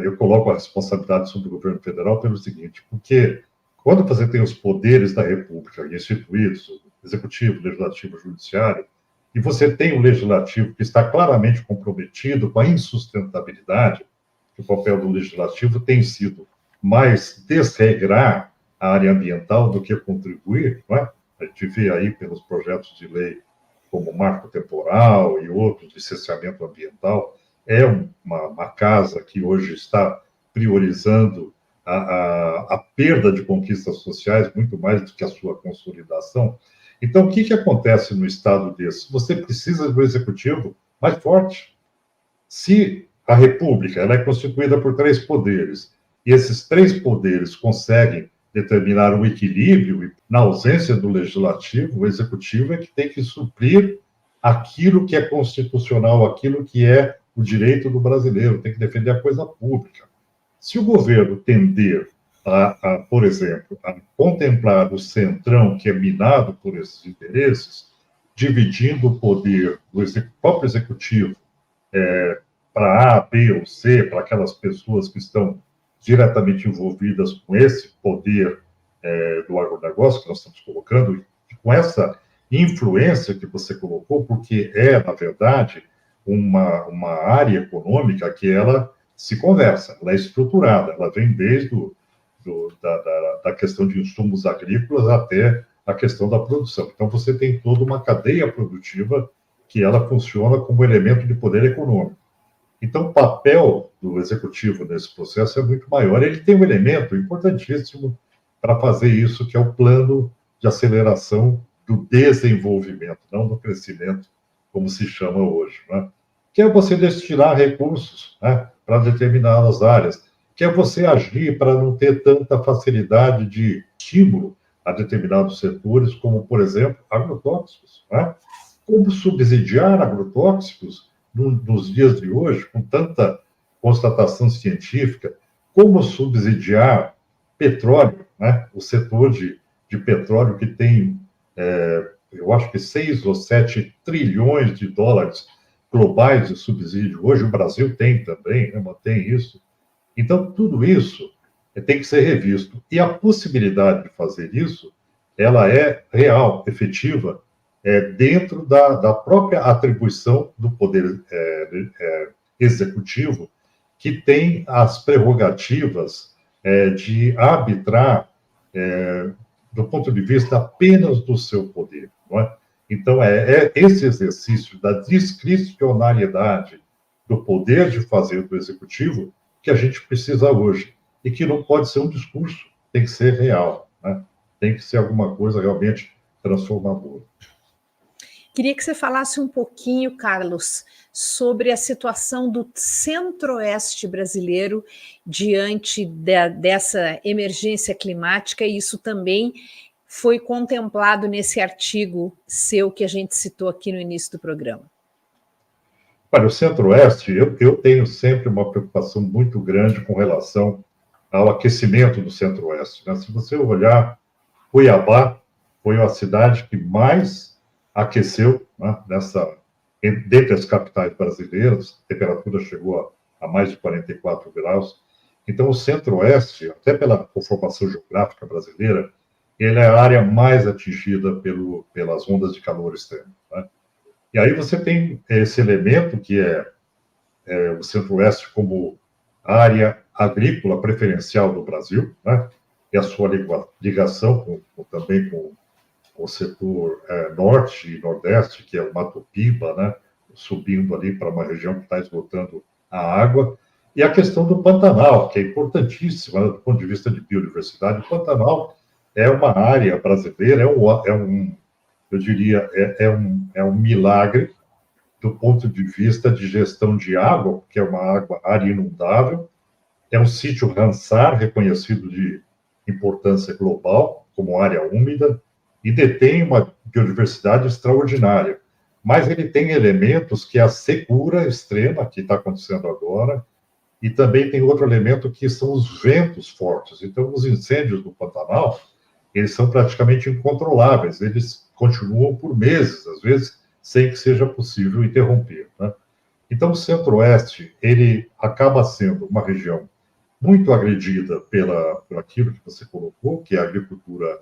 eu coloco a responsabilidade sobre o governo federal pelo seguinte, porque quando você tem os poderes da República instituídos, o executivo, o legislativo, o judiciário, e você tem o legislativo que está claramente comprometido com a insustentabilidade, que o papel do legislativo tem sido mais desregrar a área ambiental do que contribuir, não é? A gente vê aí pelos projetos de lei como marco temporal e outros de licenciamento ambiental, é uma casa que hoje está priorizando a perda de conquistas sociais muito mais do que a sua consolidação. Então, o que acontece no estado desse? Você precisa do executivo mais forte. Se a República ela é constituída por 3 poderes, e esses 3 poderes conseguem determinar um equilíbrio, e na ausência do legislativo, o executivo é que tem que suprir aquilo que é constitucional, aquilo que é o direito do brasileiro, tem que defender a coisa pública. Se o governo tender por exemplo, a contemplar o centrão que é minado por esses interesses, dividindo o poder do próprio executivo para A, B ou C, para aquelas pessoas que estão diretamente envolvidas com esse poder do agronegócio que nós estamos colocando, e com essa influência que você colocou, porque na verdade, uma área econômica que ela se conversa, ela é estruturada, ela vem desde da questão de insumos agrícolas até a questão da produção. Então, você tem toda uma cadeia produtiva que ela funciona como elemento de poder econômico. Então, o papel do executivo nesse processo é muito maior. Ele tem um elemento importantíssimo para fazer isso, que é o plano de aceleração do desenvolvimento, não do crescimento, como se chama hoje, né? Que é você destinar recursos, né, para determinadas áreas, que é você agir para não ter tanta facilidade de estímulo a determinados setores, como, por exemplo, agrotóxicos, né? Como subsidiar agrotóxicos nos dias de hoje, com tanta constatação científica, como subsidiar petróleo, né? O setor de petróleo que tem, eu acho que 6 ou 7 trilhões de dólares globais de subsídio. Hoje o Brasil tem também, né? Mantém isso. Então, tudo isso tem que ser revisto. E a possibilidade de fazer isso, ela é real, efetiva, dentro da própria atribuição do poder executivo, que tem as prerrogativas de arbitrar do ponto de vista apenas do seu poder, não é? Então, esse exercício da discricionariedade do poder de fazer do executivo que a gente precisa hoje, e que não pode ser um discurso, tem que ser real, né? Tem que ser alguma coisa realmente transformadora. Queria que você falasse um pouquinho, Carlos, sobre a situação do centro-oeste brasileiro diante dessa emergência climática, e isso também foi contemplado nesse artigo seu que a gente citou aqui no início do programa. Olha, o centro-oeste, eu tenho sempre uma preocupação muito grande com relação ao aquecimento do centro-oeste, né? Se você olhar, Cuiabá foi a cidade que mais aqueceu, né, dentre as capitais brasileiras, a temperatura chegou a mais de 44 graus. Então, o centro-oeste, até pela conformação geográfica brasileira, ele é a área mais atingida pelas ondas de calor extremo, né? E aí você tem esse elemento que é o centro-oeste como área agrícola preferencial do Brasil, né? E a sua ligação também com o setor norte e nordeste, que é o Mato Piba, né? Subindo ali para uma região que está esgotando a água. E a questão do Pantanal, que é importantíssima, né, do ponto de vista de biodiversidade. O Pantanal é uma área brasileira, eu diria, é um milagre do ponto de vista de gestão de água, porque é uma área inundável, é um sítio Ramsar, reconhecido importância global, como área úmida, e detém uma biodiversidade extraordinária. Mas ele tem elementos que a secura extrema, que está acontecendo agora, e também tem outro elemento que são os ventos fortes. Então, os incêndios no Pantanal, eles são praticamente incontroláveis, eles continuam por meses, às vezes, sem que seja possível interromper, né? Então, o Centro-Oeste, ele acaba sendo uma região muito agredida por aquilo que você colocou, que é a agricultura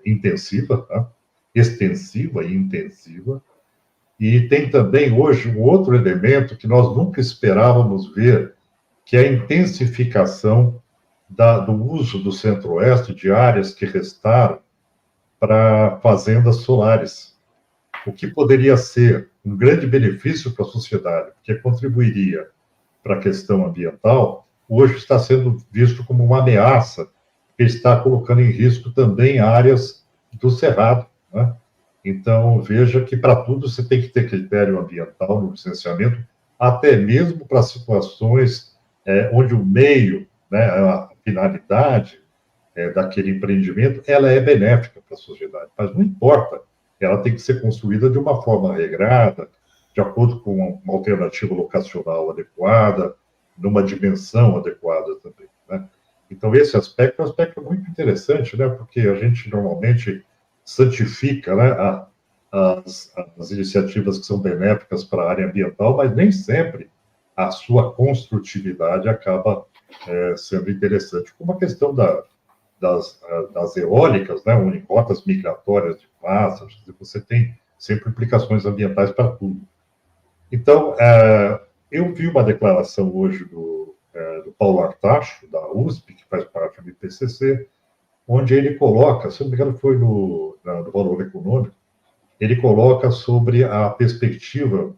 intensiva, tá? Extensiva e intensiva. E tem também hoje um outro elemento que nós nunca esperávamos ver, que é a intensificação do uso do Centro-Oeste de áreas que restaram para fazendas solares, o que poderia ser um grande benefício para a sociedade, porque contribuiria para a questão ambiental, hoje está sendo visto como uma ameaça, que está colocando em risco também áreas do Cerrado, né? Então, veja que para tudo você tem que ter critério ambiental no licenciamento, até mesmo para situações onde o meio, né, a finalidade daquele empreendimento, ela é benéfica para a sociedade. Mas não importa, ela tem que ser construída de uma forma regrada, de acordo com uma alternativa locacional adequada, numa dimensão adequada também, né? Então, esse aspecto é um aspecto muito interessante, né? Porque a gente normalmente santifica, né, as iniciativas que são benéficas para a área ambiental, mas nem sempre a sua construtividade acaba sendo interessante. Como a questão das eólicas, né, em rotas migratórias de pássaros, você tem sempre implicações ambientais para tudo. Então, eu vi uma declaração hoje do Paulo Artacho, da USP, que faz parte do IPCC, onde ele coloca, se não me engano foi no Valor Econômico, ele coloca sobre a perspectiva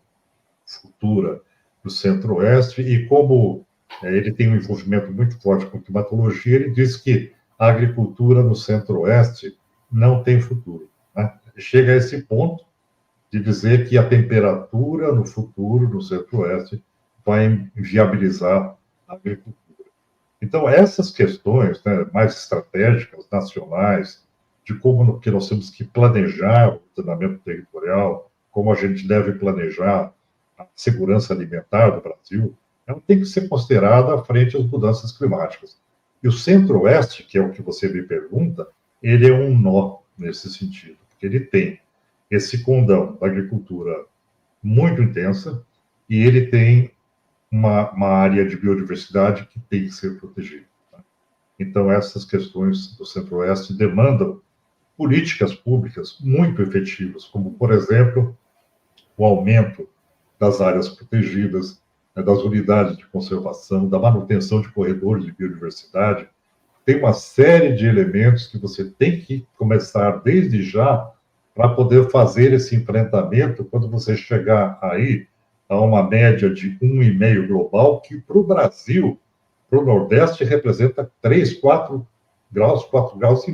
futura do Centro-Oeste e como ele tem um envolvimento muito forte com climatologia, ele diz que a agricultura no Centro-Oeste não tem futuro, né? Chega a esse ponto de dizer que a temperatura no futuro no Centro-Oeste vai viabilizar a agricultura. Então, essas questões, né, mais estratégicas, nacionais, de como que nós temos que planejar o ordenamento territorial, como a gente deve planejar a segurança alimentar do Brasil, ela tem que ser considerada frente às mudanças climáticas. E o Centro-Oeste, que é o que você me pergunta, ele é um nó nesse sentido, porque ele tem esse condão da agricultura muito intensa e ele tem uma área de biodiversidade que tem que ser protegida, tá? Então, essas questões do Centro-Oeste demandam políticas públicas muito efetivas, como, por exemplo, o aumento das áreas protegidas, né, das unidades de conservação, da manutenção de corredores de biodiversidade. Tem uma série de elementos que você tem que começar desde já para poder fazer esse enfrentamento quando você chegar aí a uma média de 1,5 global, que para o Brasil, para o Nordeste, representa 3, 4 graus, 4,5 graus.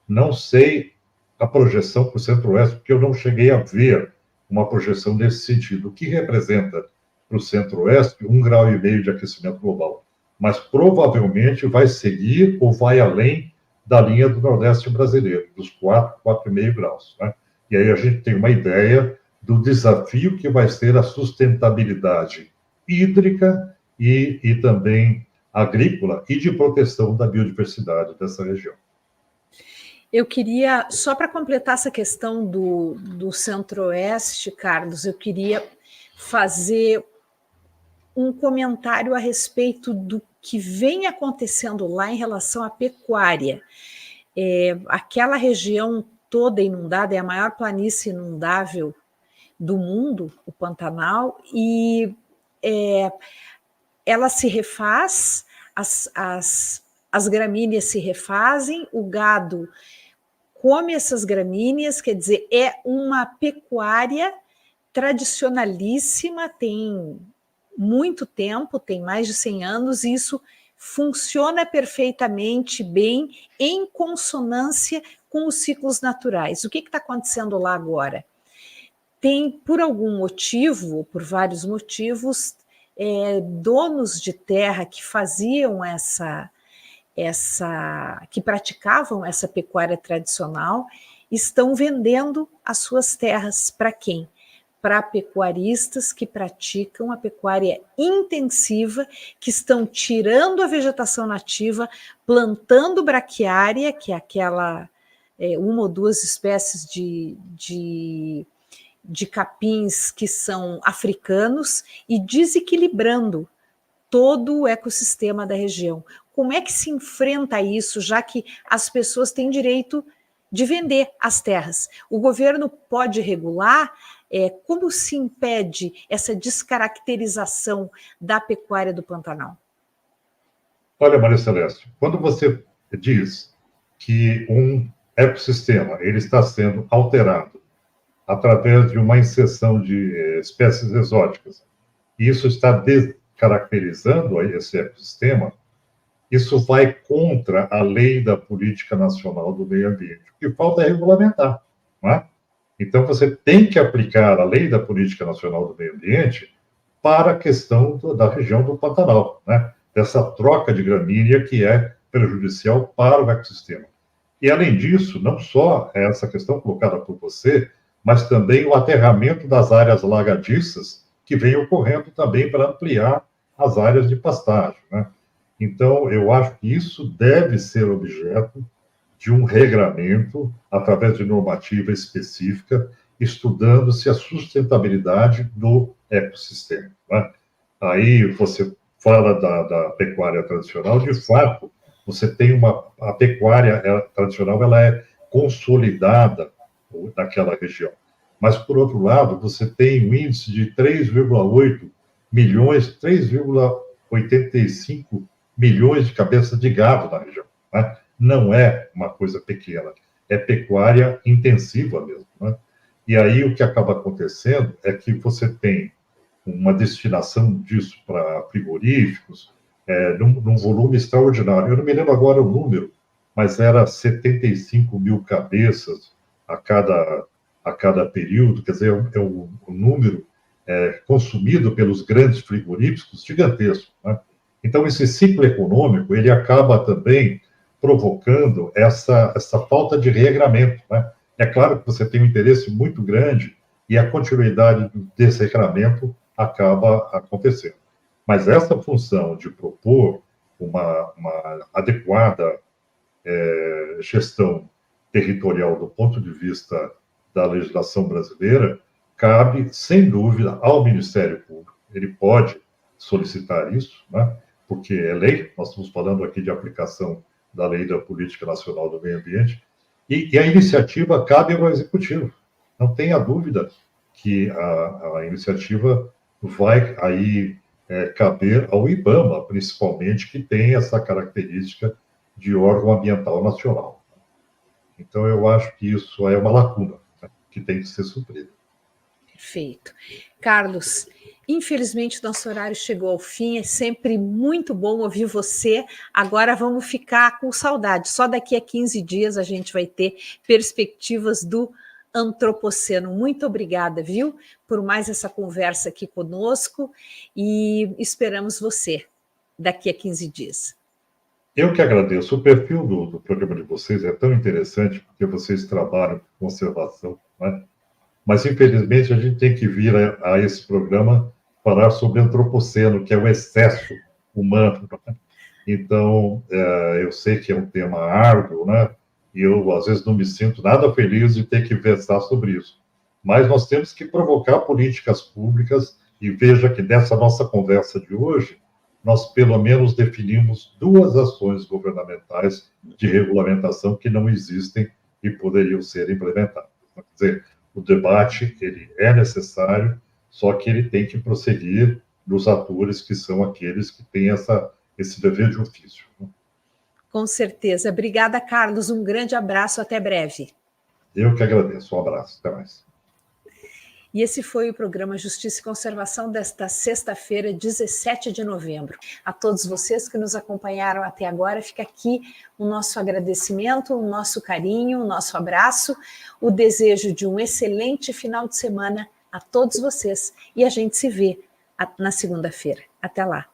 Não sei a projeção para o Centro-Oeste, porque eu não cheguei a ver uma projeção nesse sentido. O que representa para o Centro-Oeste 1,5 grau de aquecimento global? Mas provavelmente vai seguir ou vai além da linha do Nordeste brasileiro, dos 4, 4,5 graus, né? E aí a gente tem uma ideia do desafio que vai ser a sustentabilidade hídrica e também agrícola e de proteção da biodiversidade dessa região. Eu queria, só para completar essa questão do Centro-Oeste, Carlos, eu queria fazer um comentário a respeito do que vem acontecendo lá em relação à pecuária. Aquela região toda inundada, é a maior planície inundável do mundo, o Pantanal, e ela se refaz, as gramíneas se refazem, o gado come essas gramíneas, quer dizer, é uma pecuária tradicionalíssima, tem muito tempo, tem mais de 100 anos, e isso funciona perfeitamente bem, em consonância com os ciclos naturais. O que está acontecendo lá agora? Tem, por algum motivo, por vários motivos, donos de terra que faziam que praticavam essa pecuária tradicional estão vendendo as suas terras para quem? Para pecuaristas que praticam a pecuária intensiva, que estão tirando a vegetação nativa, plantando braquiária, que é aquela uma ou duas espécies de capins que são africanos, e desequilibrando todo o ecossistema da região. Como é que se enfrenta isso, já que as pessoas têm direito de vender as terras? O governo pode regular? Como se impede essa descaracterização da pecuária do Pantanal? Olha, Maria Celeste, quando você diz que um ecossistema ele está sendo alterado através de uma inserção de espécies exóticas, e isso está descaracterizando esse ecossistema, isso vai contra a lei da Política Nacional do Meio Ambiente. O que falta é regulamentar, não é? Então, você tem que aplicar a lei da Política Nacional do Meio Ambiente para a questão da região do Pantanal, né? Dessa troca de gramínea que é prejudicial para o ecossistema. E, além disso, não só essa questão colocada por você, mas também o aterramento das áreas lagadiças que vem ocorrendo também para ampliar as áreas de pastagem, né? Então, eu acho que isso deve ser objeto de um regramento, através de normativa específica, estudando-se a sustentabilidade do ecossistema, né? Aí você fala da pecuária tradicional, de fato, você tem a pecuária tradicional, ela é consolidada naquela região. Mas, por outro lado, você tem um índice de 3,8 milhões, 3,85 milhões de cabeças de gado na região, né? Não é uma coisa pequena, é pecuária intensiva mesmo, né? E aí o que acaba acontecendo é que você tem uma destinação disso para frigoríficos, num volume extraordinário. Eu não me lembro agora o número, mas era 75 mil cabeças a cada período, quer dizer, é um número consumido pelos grandes frigoríficos gigantesco, né? Então, esse ciclo econômico, ele acaba também provocando essa falta de regramento, né? É claro que você tem um interesse muito grande e a continuidade desse regramento acaba acontecendo. Mas essa função de propor uma adequada gestão territorial do ponto de vista da legislação brasileira cabe, sem dúvida, ao Ministério Público. Ele pode solicitar isso, né? Porque é lei, nós estamos falando aqui de aplicação da Lei da Política Nacional do Meio Ambiente, e a iniciativa cabe ao Executivo. Não tenha dúvida que a iniciativa vai aí caber ao IBAMA, principalmente, que tem essa característica de órgão ambiental nacional. Então, eu acho que isso é uma lacuna, né, que tem que ser suprida. Perfeito. Carlos, infelizmente nosso horário chegou ao fim, é sempre muito bom ouvir você. Agora vamos ficar com saudade. Só daqui a 15 dias a gente vai ter perspectivas do Antropoceno. Muito obrigada, viu, por mais essa conversa aqui conosco, e esperamos você daqui a 15 dias. Eu que agradeço. O perfil do programa de vocês é tão interessante, porque vocês trabalham com conservação, né? Mas, infelizmente, a gente tem que vir a esse programa falar sobre antropoceno, que é o excesso humano, né? Então, eu sei que é um tema árduo, né? E eu, às vezes, não me sinto nada feliz de ter que versar sobre isso. Mas nós temos que provocar políticas públicas, e veja que dessa nossa conversa de hoje, nós, pelo menos, definimos 2 ações governamentais de regulamentação que não existem e poderiam ser implementadas. Quer dizer, o debate ele é necessário, só que ele tem que prosseguir dos atores que são aqueles que têm esse dever de ofício. Com certeza. Obrigada, Carlos. Um grande abraço. Até breve. Eu que agradeço. Um abraço. Até mais. E esse foi o programa Justiça e Conservação desta sexta-feira, 17 de novembro. A todos vocês que nos acompanharam até agora, fica aqui o nosso agradecimento, o nosso carinho, o nosso abraço, o desejo de um excelente final de semana a todos vocês. E a gente se vê na segunda-feira. Até lá.